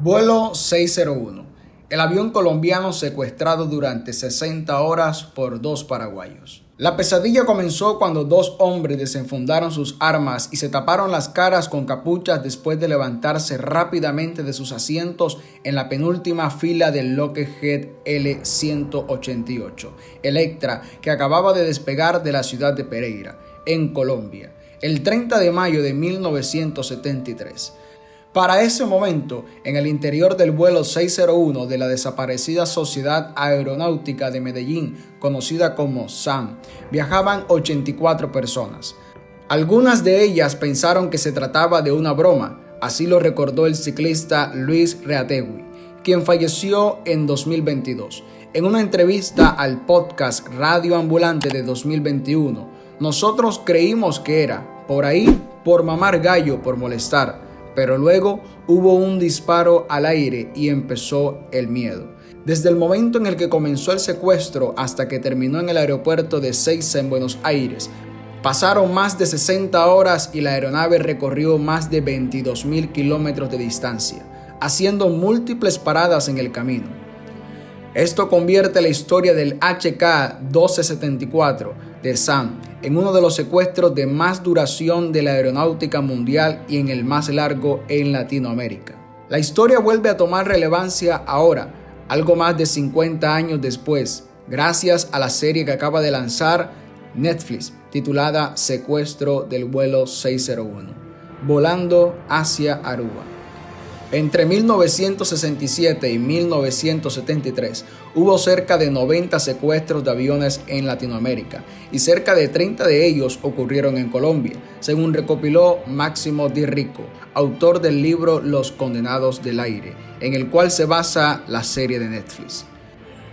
Vuelo 601. El avión colombiano secuestrado durante 60 horas por dos paraguayos. La pesadilla comenzó cuando dos hombres desenfundaron sus armas y se taparon las caras con capuchas después de levantarse rápidamente de sus asientos en la penúltima fila del Lockheed L-188 Electra, que acababa de despegar de la ciudad de Pereira, en Colombia, el 30 de mayo de 1973. Para ese momento, en el interior del vuelo 601 de la desaparecida Sociedad Aeronáutica de Medellín, conocida como SAM, viajaban 84 personas. Algunas de ellas pensaron que se trataba de una broma, así lo recordó el ciclista Luis Reategui, quien falleció en 2022. En una entrevista al podcast Radio Ambulante de 2021, nosotros creímos que era, por ahí, por mamar gallo, por molestar. Pero luego hubo un disparo al aire y empezó el miedo. Desde el momento en el que comenzó el secuestro hasta que terminó en el aeropuerto de Ezeiza en Buenos Aires, pasaron más de 60 horas y la aeronave recorrió más de 22.000 kilómetros de distancia, haciendo múltiples paradas en el camino. Esto convierte la historia del HK-1274 de SAM en uno de los secuestros de más duración de la aeronáutica mundial y en el más largo en Latinoamérica. La historia vuelve a tomar relevancia ahora, algo más de 50 años después, gracias a la serie que acaba de lanzar Netflix, titulada Secuestro del vuelo 601, volando hacia Aruba. Entre 1967 y 1973 hubo cerca de 90 secuestros de aviones en Latinoamérica y cerca de 30 de ellos ocurrieron en Colombia, según recopiló Máximo Di Rico, autor del libro Los Condenados del Aire, en el cual se basa la serie de Netflix.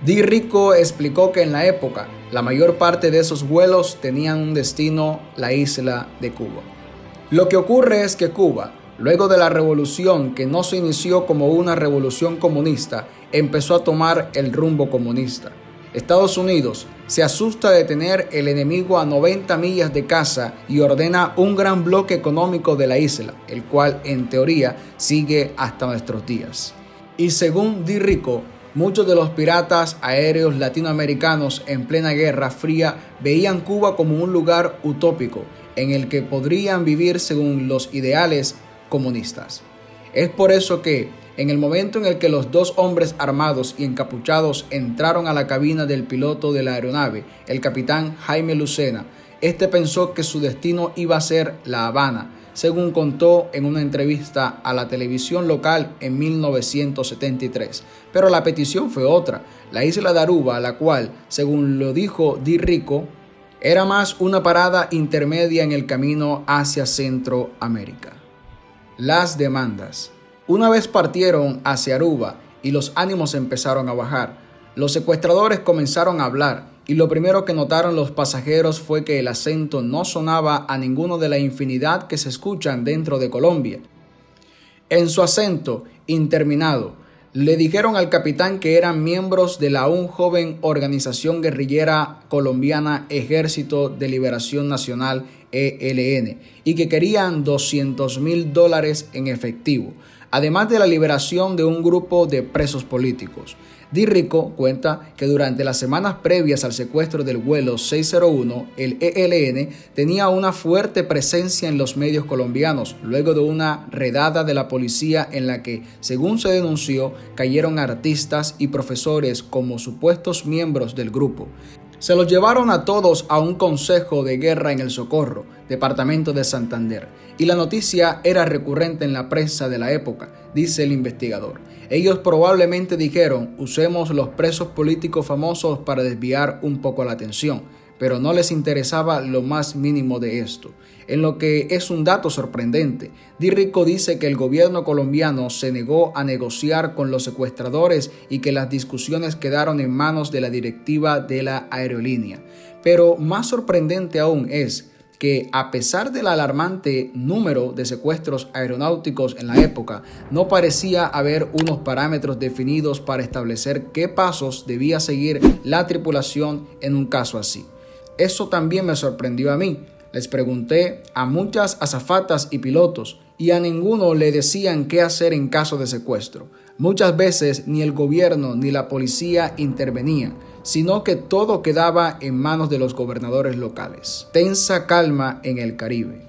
Di Rico explicó que en la época la mayor parte de esos vuelos tenían un destino, la isla de Cuba. Lo que ocurre es que Cuba, luego de la revolución, que no se inició como una revolución comunista, empezó a tomar el rumbo comunista. Estados Unidos se asusta de tener el enemigo a 90 millas de casa y ordena un gran bloque económico de la isla, el cual en teoría sigue hasta nuestros días. Y según Di Rico, muchos de los piratas aéreos latinoamericanos en plena Guerra Fría veían Cuba como un lugar utópico en el que podrían vivir según los ideales comunistas. Es por eso que, en el momento en el que los dos hombres armados y encapuchados entraron a la cabina del piloto de la aeronave, el capitán Jaime Lucena, este pensó que su destino iba a ser La Habana, según contó en una entrevista a la televisión local en 1973. Pero la petición fue otra, la isla de Aruba, la cual, según lo dijo Di Rico, era más una parada intermedia en el camino hacia Centroamérica. Las demandas. Una vez partieron hacia Aruba y los ánimos empezaron a bajar, los secuestradores comenzaron a hablar y lo primero que notaron los pasajeros fue que el acento no sonaba a ninguno de la infinidad que se escuchan dentro de Colombia. En su acento interminado, le dijeron al capitán que eran miembros de la aún joven organización guerrillera colombiana Ejército de Liberación Nacional ELN y que querían $200,000 en efectivo, además de la liberación de un grupo de presos políticos. Di Rico cuenta que durante las semanas previas al secuestro del vuelo 601, el ELN tenía una fuerte presencia en los medios colombianos, luego de una redada de la policía en la que, según se denunció, cayeron artistas y profesores como supuestos miembros del grupo. Se los llevaron a todos a un consejo de guerra en El Socorro, departamento de Santander, y la noticia era recurrente en la prensa de la época, dice el investigador. Ellos probablemente dijeron, usemos los presos políticos famosos para desviar un poco la atención, pero no les interesaba lo más mínimo de esto. En lo que es un dato sorprendente, Di Rico dice que el gobierno colombiano se negó a negociar con los secuestradores y que las discusiones quedaron en manos de la directiva de la aerolínea. Pero más sorprendente aún es que, a pesar del alarmante número de secuestros aeronáuticos en la época, no parecía haber unos parámetros definidos para establecer qué pasos debía seguir la tripulación en un caso así. Eso también me sorprendió a mí. Les pregunté a muchas azafatas y pilotos y a ninguno le decían qué hacer en caso de secuestro. Muchas veces ni el gobierno ni la policía intervenían, sino que todo quedaba en manos de los gobernadores locales. Tensa calma en el Caribe.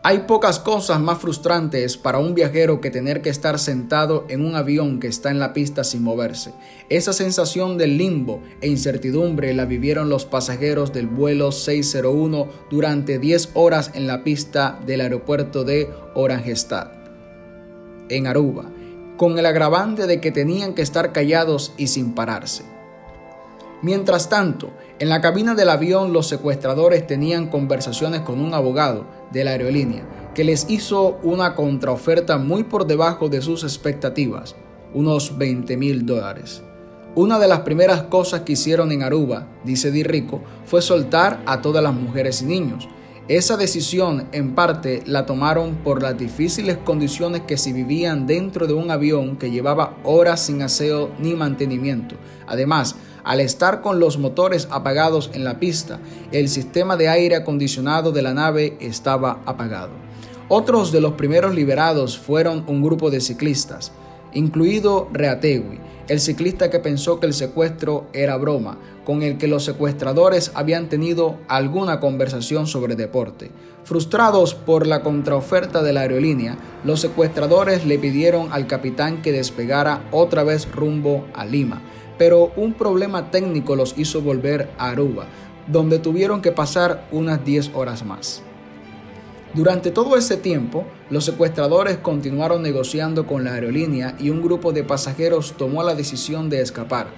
Hay pocas cosas más frustrantes para un viajero que tener que estar sentado en un avión que está en la pista sin moverse. Esa sensación de limbo e incertidumbre la vivieron los pasajeros del vuelo 601 durante 10 horas en la pista del aeropuerto de Oranjestad, en Aruba, con el agravante de que tenían que estar callados y sin pararse. Mientras tanto, en la cabina del avión los secuestradores tenían conversaciones con un abogado de la aerolínea que les hizo una contraoferta muy por debajo de sus expectativas, unos $20,000. Una de las primeras cosas que hicieron en Aruba, dice Di Rico, fue soltar a todas las mujeres y niños. Esa decisión en parte la tomaron por las difíciles condiciones que se vivían dentro de un avión que llevaba horas sin aseo ni mantenimiento. Además, al estar con los motores apagados en la pista, el sistema de aire acondicionado de la nave estaba apagado. Otros de los primeros liberados fueron un grupo de ciclistas, incluido Reategui, el ciclista que pensó que el secuestro era broma, con el que los secuestradores habían tenido alguna conversación sobre deporte. Frustrados por la contraoferta de la aerolínea, los secuestradores le pidieron al capitán que despegara otra vez rumbo a Lima, pero un problema técnico los hizo volver a Aruba, donde tuvieron que pasar unas 10 horas más. Durante todo ese tiempo, los secuestradores continuaron negociando con la aerolínea y un grupo de pasajeros tomó la decisión de escapar.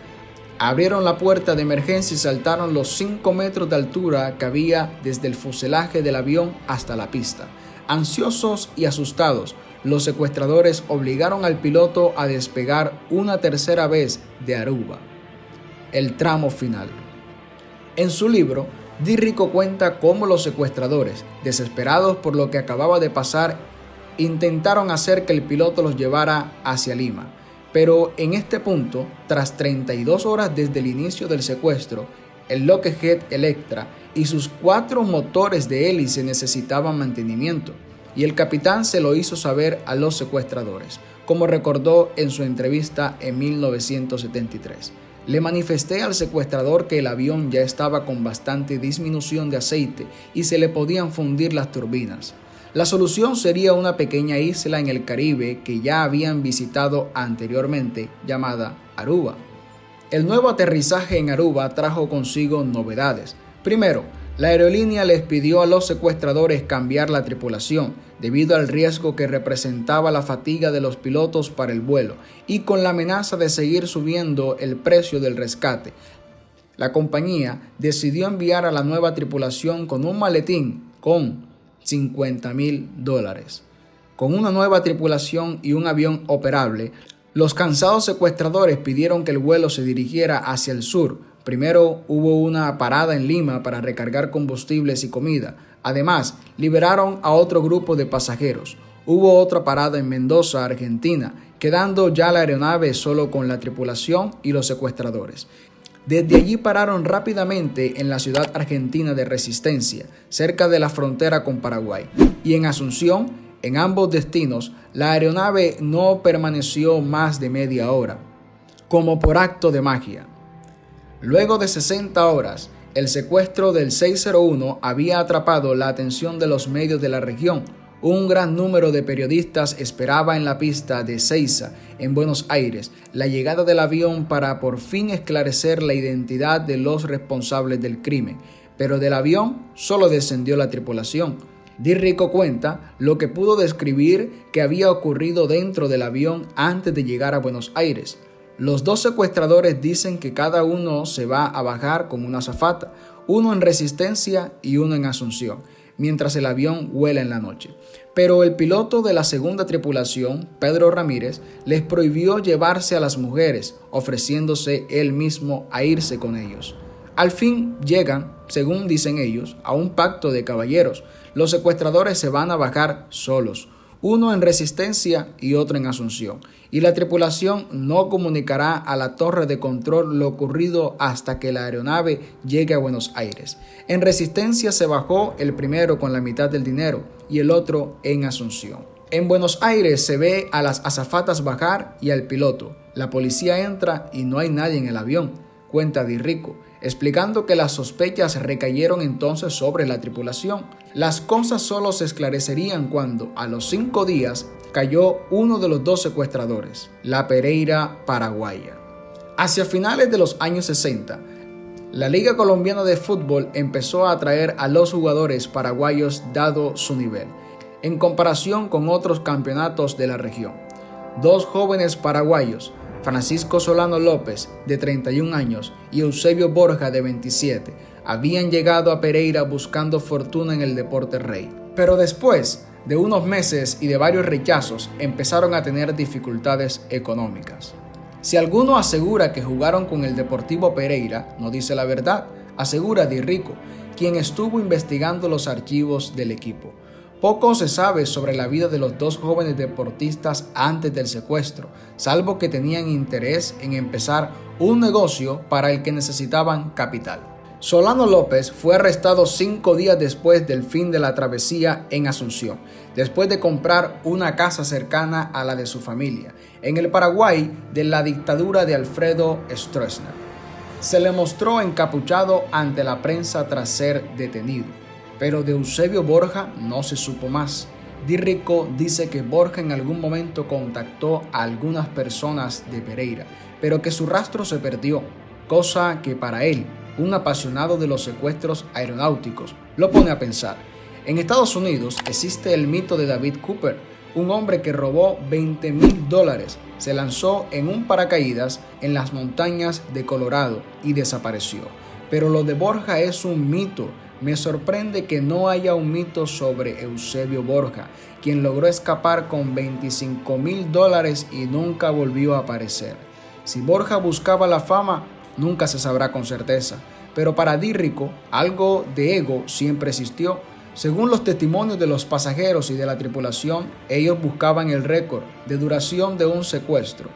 Abrieron la puerta de emergencia y saltaron los 5 metros de altura que había desde el fuselaje del avión hasta la pista. Ansiosos y asustados, los secuestradores obligaron al piloto a despegar una tercera vez de Aruba. El tramo final. En su libro, Di Rico cuenta cómo los secuestradores, desesperados por lo que acababa de pasar, intentaron hacer que el piloto los llevara hacia Lima. Pero en este punto, tras 32 horas desde el inicio del secuestro, el Lockheed Electra y sus 4 motores de hélice necesitaban mantenimiento, y el capitán se lo hizo saber a los secuestradores, como recordó en su entrevista en 1973. Le manifesté al secuestrador que el avión ya estaba con bastante disminución de aceite y se le podían fundir las turbinas. La solución sería una pequeña isla en el Caribe que ya habían visitado anteriormente, llamada Aruba. El nuevo aterrizaje en Aruba trajo consigo novedades. Primero, la aerolínea les pidió a los secuestradores cambiar la tripulación debido al riesgo que representaba la fatiga de los pilotos para el vuelo y con la amenaza de seguir subiendo el precio del rescate. La compañía decidió enviar a la nueva tripulación con un maletín con $50,000. Con una nueva tripulación y un avión operable, los cansados secuestradores pidieron que el vuelo se dirigiera hacia el sur. Primero hubo una parada en Lima para recargar combustibles y comida. Además, liberaron a otro grupo de pasajeros. Hubo otra parada en Mendoza, Argentina, quedando ya la aeronave solo con la tripulación y los secuestradores. Desde allí pararon rápidamente en la ciudad argentina de Resistencia, cerca de la frontera con Paraguay. Y en Asunción, en ambos destinos, la aeronave no permaneció más de media hora, como por acto de magia. Luego de 60 horas, el secuestro del 601 había atrapado la atención de los medios de la región. Un gran número de periodistas esperaba en la pista de Ezeiza, en Buenos Aires, la llegada del avión para por fin esclarecer la identidad de los responsables del crimen. Pero del avión solo descendió la tripulación. Di Rico cuenta lo que pudo describir que había ocurrido dentro del avión antes de llegar a Buenos Aires. Los 2 secuestradores dicen que cada uno se va a bajar con una azafata, uno en Resistencia y uno en Asunción, mientras el avión vuela en la noche. Pero el piloto de la segunda tripulación, Pedro Ramírez, les prohibió llevarse a las mujeres, ofreciéndose él mismo a irse con ellos. Al fin llegan, según dicen ellos, a un pacto de caballeros. Los secuestradores se van a bajar solos. uno en Resistencia y otro en Asunción, y la tripulación no comunicará a la torre de control lo ocurrido hasta que la aeronave llegue a Buenos Aires. En Resistencia se bajó el primero con la mitad del dinero y el otro en Asunción. En Buenos Aires se ve a las azafatas bajar y al piloto. La policía entra y no hay nadie en el avión, cuenta Di Rico, explicando que las sospechas recayeron entonces sobre la tripulación. Las cosas solo se esclarecerían cuando, a los 5 días, cayó uno de los 2 secuestradores, la Pereira paraguaya. Hacia finales de los años 60, la Liga Colombiana de Fútbol empezó a atraer a los jugadores paraguayos dado su nivel, en comparación con otros campeonatos de la región. 2 jóvenes paraguayos, Francisco Solano López, de 31 años, y Eusebio Borja, de 27, habían llegado a Pereira buscando fortuna en el deporte rey. Pero después de unos meses y de varios rechazos, empezaron a tener dificultades económicas. Si alguno asegura que jugaron con el Deportivo Pereira, no dice la verdad, asegura Di Rico, quien estuvo investigando los archivos del equipo. Poco se sabe sobre la vida de los 2 jóvenes deportistas antes del secuestro, salvo que tenían interés en empezar un negocio para el que necesitaban capital. Solano López fue arrestado 5 días después del fin de la travesía en Asunción, después de comprar una casa cercana a la de su familia, en el Paraguay de la dictadura de Alfredo Stroessner. Se le mostró encapuchado ante la prensa tras ser detenido, pero de Eusebio Borja no se supo más. Di Rico dice que Borja en algún momento contactó a algunas personas de Pereira, pero que su rastro se perdió, cosa que para él, un apasionado de los secuestros aeronáuticos, lo pone a pensar. En Estados Unidos existe el mito de David Cooper, un hombre que robó $20,000, se lanzó en un paracaídas en las montañas de Colorado y desapareció. Pero lo de Borja es un mito. Me sorprende que no haya un mito sobre Eusebio Borja, quien logró escapar con $25,000 y nunca volvió a aparecer. Si Borja buscaba la fama, nunca se sabrá con certeza, pero para Di Rico, algo de ego siempre existió. Según los testimonios de los pasajeros y de la tripulación, ellos buscaban el récord de duración de un secuestro.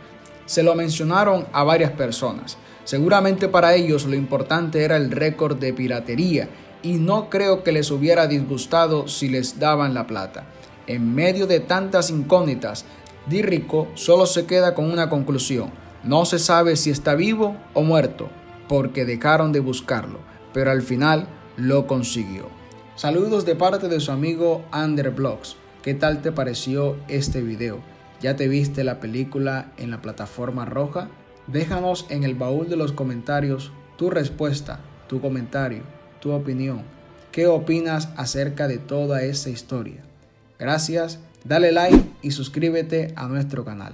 Se lo mencionaron a varias personas. Seguramente para ellos lo importante era el récord de piratería, y no creo que les hubiera disgustado si les daban la plata. En medio de tantas incógnitas, Di Rico solo se queda con una conclusión: no se sabe si está vivo o muerto, porque dejaron de buscarlo, pero al final lo consiguió. Saludos de parte de su amigo Underblogs. ¿Qué tal te pareció este video? ¿Ya te viste la película en la plataforma roja? Déjanos en el baúl de los comentarios tu respuesta, tu comentario, tu opinión. ¿Qué opinas acerca de toda esta historia? Gracias, dale like y suscríbete a nuestro canal.